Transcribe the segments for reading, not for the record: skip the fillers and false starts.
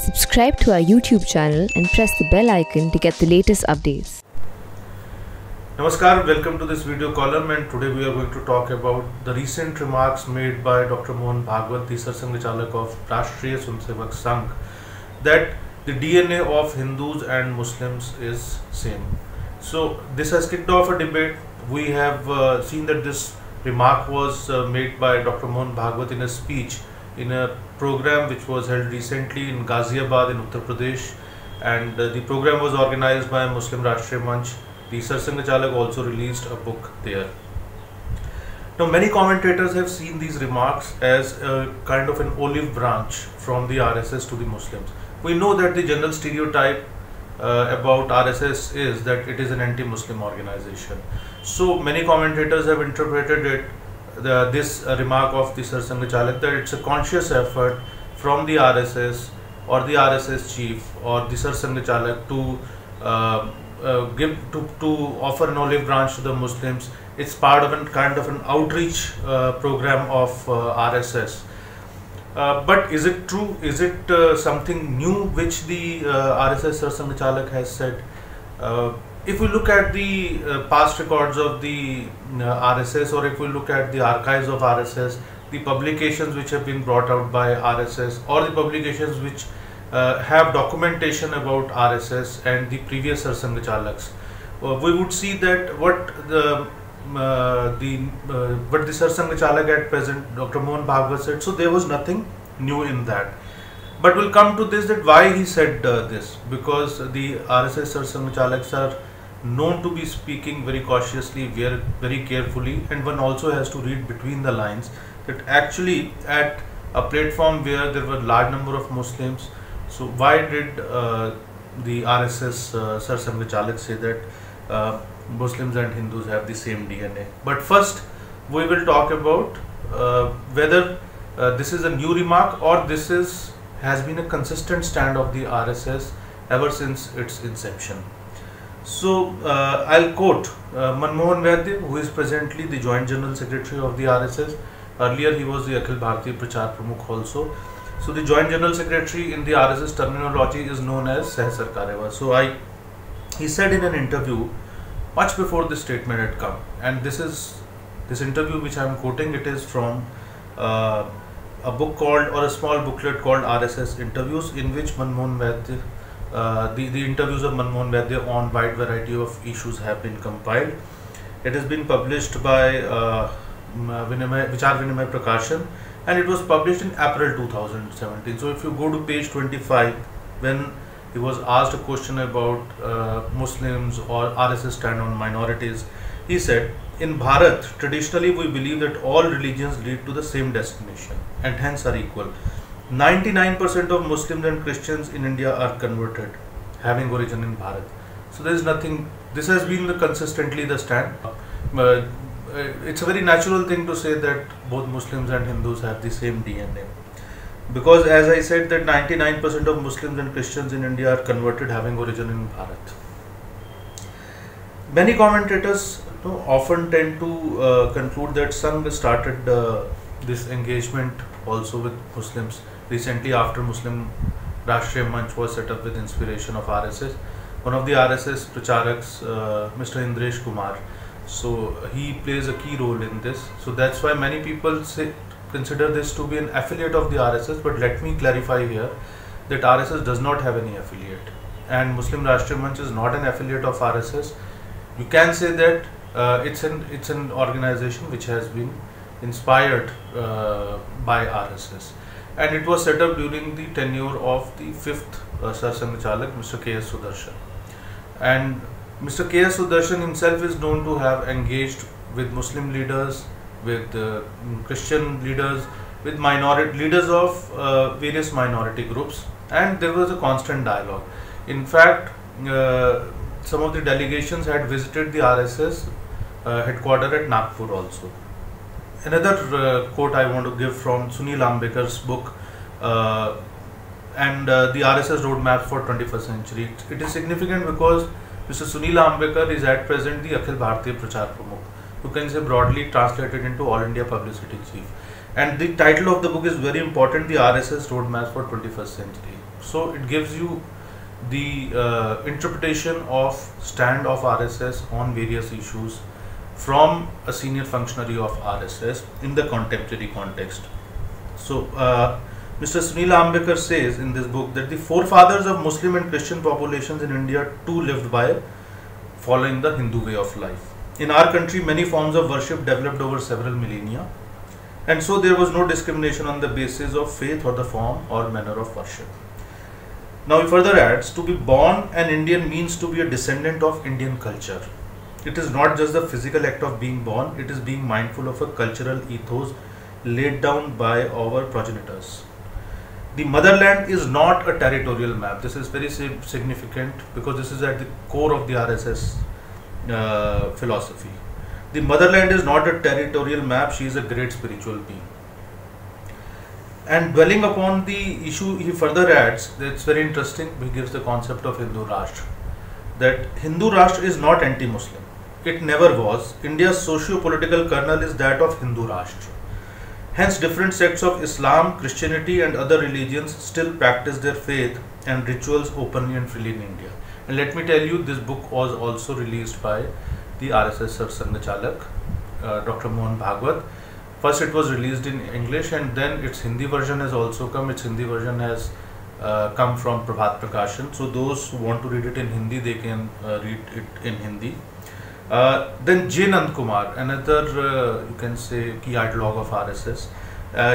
Subscribe to our YouTube channel and press the bell icon to get the latest updates. Namaskar, welcome to this video column, and today we are going to talk about the recent remarks made by Dr. Mohan Bhagwat, the Sarsangh of Rashtriya Swayamsevak Sangh, that the DNA of Hindus and Muslims is same. So this has kicked off a debate. We have seen that this remark was made by Dr. Mohan Bhagwat in a speech in a program which was held recently in Ghaziabad in Uttar Pradesh, and the program was organized by Muslim Rashtriya Manch. The Sarsangh also released a book there. Now, many commentators have seen these remarks as a kind of an olive branch from the RSS to the Muslims. We know that the general stereotype about RSS is that it is an anti-Muslim organization. So many commentators have interpreted it, this remark of the Sarsangh that it's a conscious effort from the RSS or the RSS chief or the Sarsangh to offer an olive branch to the Muslims. It's part of a kind of an outreach program of RSS. But is it true? Is it something new which the RSS Sarsangh has said? If we look at the past records of the RSS, or if we look at the archives of RSS, the publications which have been brought out by RSS, or the publications which have documentation about RSS and the previous Sarsangh we would see that what the Sarsangh at present, Dr. Mohan Bhagwat said, so there was nothing new in that. But we'll come to this, that why he said this, because the RSS Sarsangh are known to be speaking very cautiously, very carefully, and one also has to read between the lines that actually at a platform where there were a large number of Muslims, so why did the RSS Sarsangh say that Muslims and Hindus have the same DNA? But first we will talk about whether this is a new remark or this has been a consistent stand of the RSS ever since its inception. So I'll quote Manmohan Vaidya, who is presently the Joint General Secretary of the RSS. Earlier he was the Akhil Bharatiya Prachar Pramukh also. So the Joint General Secretary in the RSS terminology is known as Sah Sarkareva. So he said in an interview much before this statement had come, and this interview which I am quoting, it is from a book called, or a small booklet called RSS Interviews, in which Manmohan Vaidya, the interviews of Manmohan Vaidya on wide variety of issues have been compiled. It has been published by Vichar Vinimay Prakashan, and it was published in April 2017. So if you go to page 25, when he was asked a question about Muslims or RSS stand on minorities, he said, in Bharat, traditionally we believe that all religions lead to the same destination and hence are equal. 99% of Muslims and Christians in India are converted, having origin in Bharat. So there is nothing, this has been consistently the stand. It's a very natural thing to say that both Muslims and Hindus have the same DNA. Because as I said, that 99% of Muslims and Christians in India are converted, having origin in Bharat. Many commentators often tend to conclude that Sangh started this engagement also with Muslims recently after Muslim Rashtriya Manch was set up with inspiration of RSS. One of the RSS Pracharaks, Mr. Indresh Kumar, so he plays a key role in this. So that's why many people consider this to be an affiliate of the RSS, but let me clarify here that RSS does not have any affiliate, and Muslim Rashtriya Manch is not an affiliate of RSS. You can say that it's an organization which has been inspired by RSS, and it was set up during the tenure of the 5th Sarsangh Mr. K.S. Sudarshan. And Mr. K.S. Sudarshan himself is known to have engaged with Muslim leaders, with Christian leaders, with leaders of various minority groups, and there was a constant dialogue. In fact, some of the delegations had visited the RSS headquarters at Nagpur also. Another quote I want to give from Sunil Ambekar's book and the RSS roadmap for 21st century. It is significant because Mr. Sunil Ambekar is at present the Akhil Bharatiya Prachar Pramukh. You can say broadly translated into All India Publicity Chief. And the title of the book is very important, the RSS roadmap for 21st century. So it gives you the interpretation of stand of RSS on various issues from a senior functionary of RSS in the contemporary context. So Mr. Sunil Ambekar says in this book that the forefathers of Muslim and Christian populations in India too lived by following the Hindu way of life. In our country, many forms of worship developed over several millennia, and so there was no discrimination on the basis of faith or the form or manner of worship. Now he further adds, to be born an Indian means to be a descendant of Indian culture. It is not just the physical act of being born, it is being mindful of a cultural ethos laid down by our progenitors. The motherland is not a territorial map. This is very significant because this is at the core of the RSS philosophy. The motherland is not a territorial map, she is a great spiritual being. And dwelling upon the issue, he further adds, that it's very interesting, he gives the concept of Hindu Rashtra, that Hindu Rashtra is not anti-Muslim. It never was. India's socio-political kernel is that of Hindu Rashtra. Hence, different sects of Islam, Christianity and other religions still practice their faith and rituals openly and freely in India. And let me tell you, this book was also released by the RSS Sarsangachalak, Dr. Mohan Bhagwat. First it was released in English and then its Hindi version has also come. Its Hindi version has come from Prabhat Prakashan. So those who want to read it in Hindi, they can read it in Hindi. Then J. Nand Kumar, another you can say key ideologue of RSS.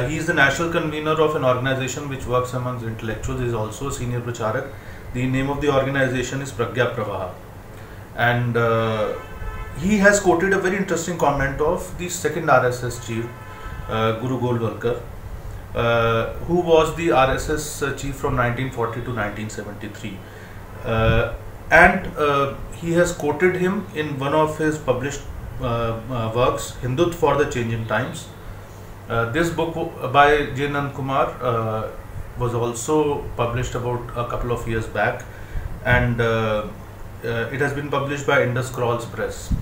He is the national convener of an organization which works amongst intellectuals. He is also a senior pracharak. The name of the organization is Pragya Pravaha. And he has quoted a very interesting comment of the second RSS chief, Guru Golwalkar, who was the RSS chief from 1940 to 1973. And he has quoted him in one of his published works, Hindutva for the Changing Times. This book by J. Nand Kumar was also published about a couple of years back, and it has been published by Indus Scrolls Press.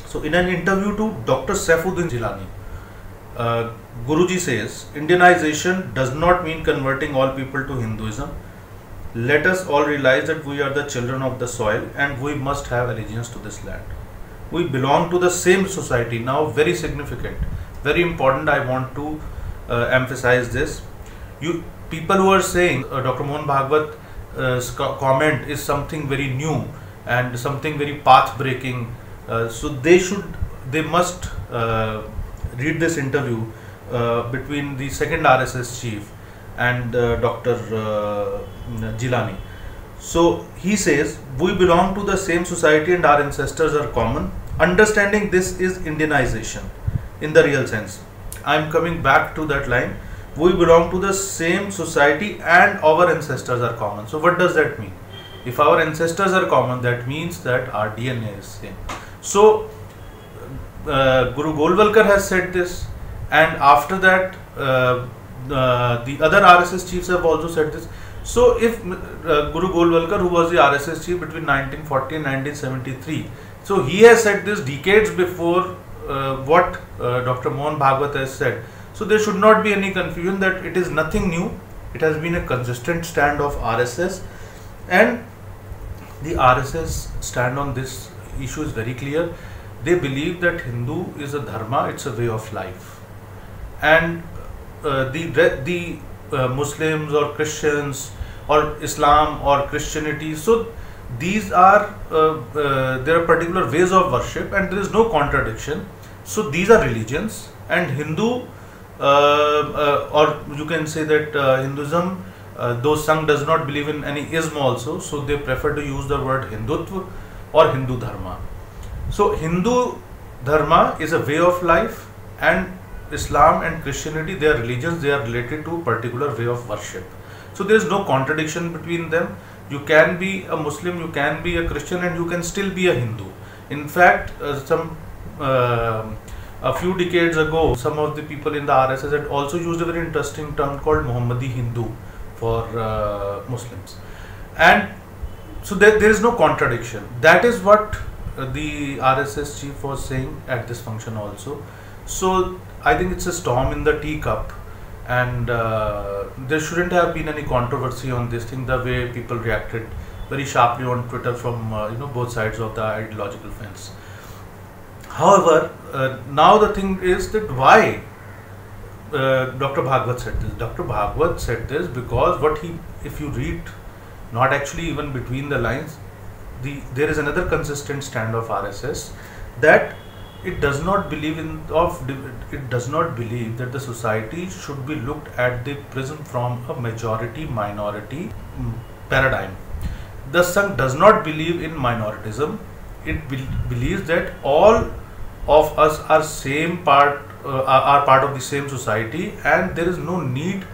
So in an interview to Dr. Saifuddin Jilani, Guruji says, Indianization does not mean converting all people to Hinduism. Let us all realize that we are the children of the soil and we must have allegiance to this land. We belong to the same society. Now, very significant, very important, I want to emphasize this. You people who are saying Dr. Mohan Bhagwat's comment is something very new and something very path-breaking, so they must read this interview between the second RSS chief and Dr. Jilani. So he says, we belong to the same society and our ancestors are common. Understanding this is Indianization in the real sense. I am coming back to that line. We belong to the same society and our ancestors are common. So what does that mean? If our ancestors are common, that means that our DNA is same. So Guru Golwalkar has said this, and after that the other RSS chiefs have also said this. So if Guru Golwalkar, who was the RSS chief between 1940 and 1973, so he has said this decades before what Dr. Mohan Bhagwat has said. So there should not be any confusion that it is nothing new. It has been a consistent stand of RSS, and the RSS stand on this issue is very clear. They believe that Hindu is a dharma, it's a way of life, and the Muslims or Christians or Islam or Christianity, so these are there are particular ways of worship and there is no contradiction. So these are religions, and Hindu or you can say that Hinduism, though Sangh does not believe in any ism also, so they prefer to use the word Hindutva or Hindu Dharma. So Hindu Dharma is a way of life, and Islam and Christianity, they are religions, they are related to a particular way of worship. So there is no contradiction between them. You can be a Muslim, you can be a Christian, and you can still be a Hindu. In fact, a few decades ago, some of the people in the RSS had also used a very interesting term called Mohammadi Hindu for Muslims. And so there is no contradiction. That is what the RSS chief was saying at this function also. So I think it's a storm in the teacup, and there shouldn't have been any controversy on this thing. The way people reacted very sharply on Twitter from both sides of the ideological fence. However, now the thing is that why Dr. Bhagwat said this. Dr. Bhagwat said this because if you read, not actually even between the lines, there is another consistent stand of RSS that it does not believe that the society should be looked at the prism from a majority minority paradigm. The Sangh does not believe in minoritism. It believes that all of us are part of the same society, and there is no need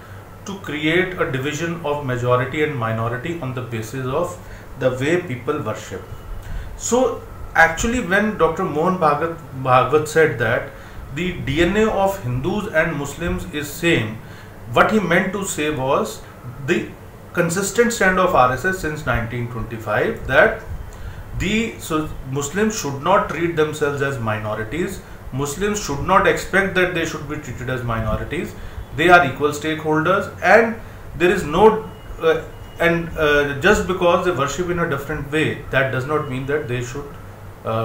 to create a division of majority and minority on the basis of the way people worship. So actually, when Dr. Mohan Bhagwat said that the DNA of Hindus and Muslims is same, what he meant to say was the consistent stand of RSS since 1925 that Muslims should not treat themselves as minorities. Muslims should not expect that they should be treated as minorities. They are equal stakeholders, and there is no just because they worship in a different way, that does not mean that they should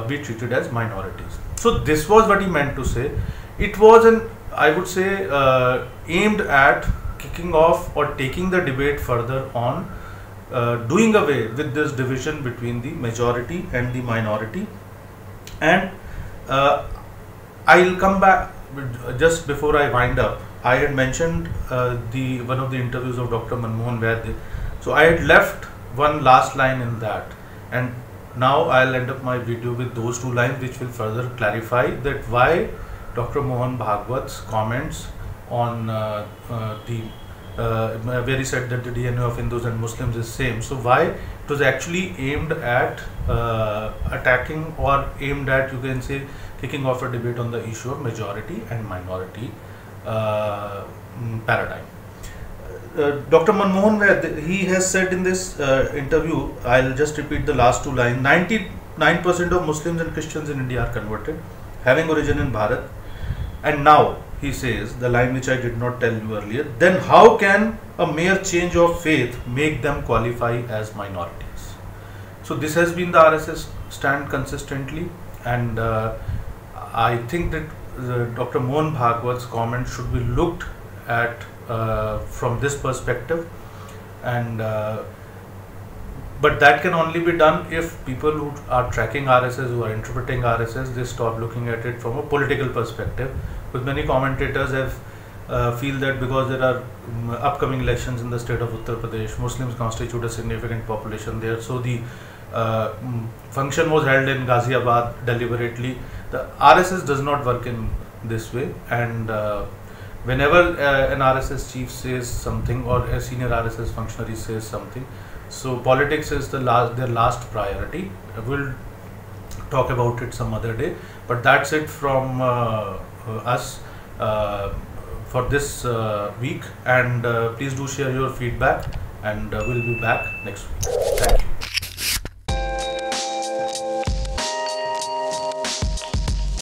be treated as minorities. So this was what he meant to say. It was I would say aimed at kicking off or taking the debate further on doing away with this division between the majority and the minority. And I'll come back just before I wind up. I had mentioned one of the interviews of Dr. Manmohan Vaid. So I had left one last line in that, and now I'll end up my video with those two lines, which will further clarify that why Dr. Mohan Bhagwat's comments on where he said that the DNA of Hindus and Muslims is same. So why it was actually aimed at attacking, or aimed at, you can say, kicking off a debate on the issue of majority and minority paradigm. Dr. Manmohan Vaid, he has said in this interview, I'll just repeat the last two lines, 99% of Muslims and Christians in India are converted, having origin in Bharat. And now, he says, the line which I did not tell you earlier, then how can a mere change of faith make them qualify as minorities? So this has been the RSS stand consistently, and I think that Dr. Mohan Bhagwat's comment should be looked at from this perspective, and but that can only be done if people who are tracking RSS, who are interpreting RSS, they stop looking at it from a political perspective. Because many commentators have feel that because there are upcoming elections in the state of Uttar Pradesh, Muslims constitute a significant population there, so the function was held in Ghaziabad deliberately. The RSS does not work in this way, and whenever an RSS chief says something, or a senior RSS functionary says something, so politics is their last priority. We'll talk about it some other day, but that's it from us for this week, and please do share your feedback, and we'll be back next week. Thank you.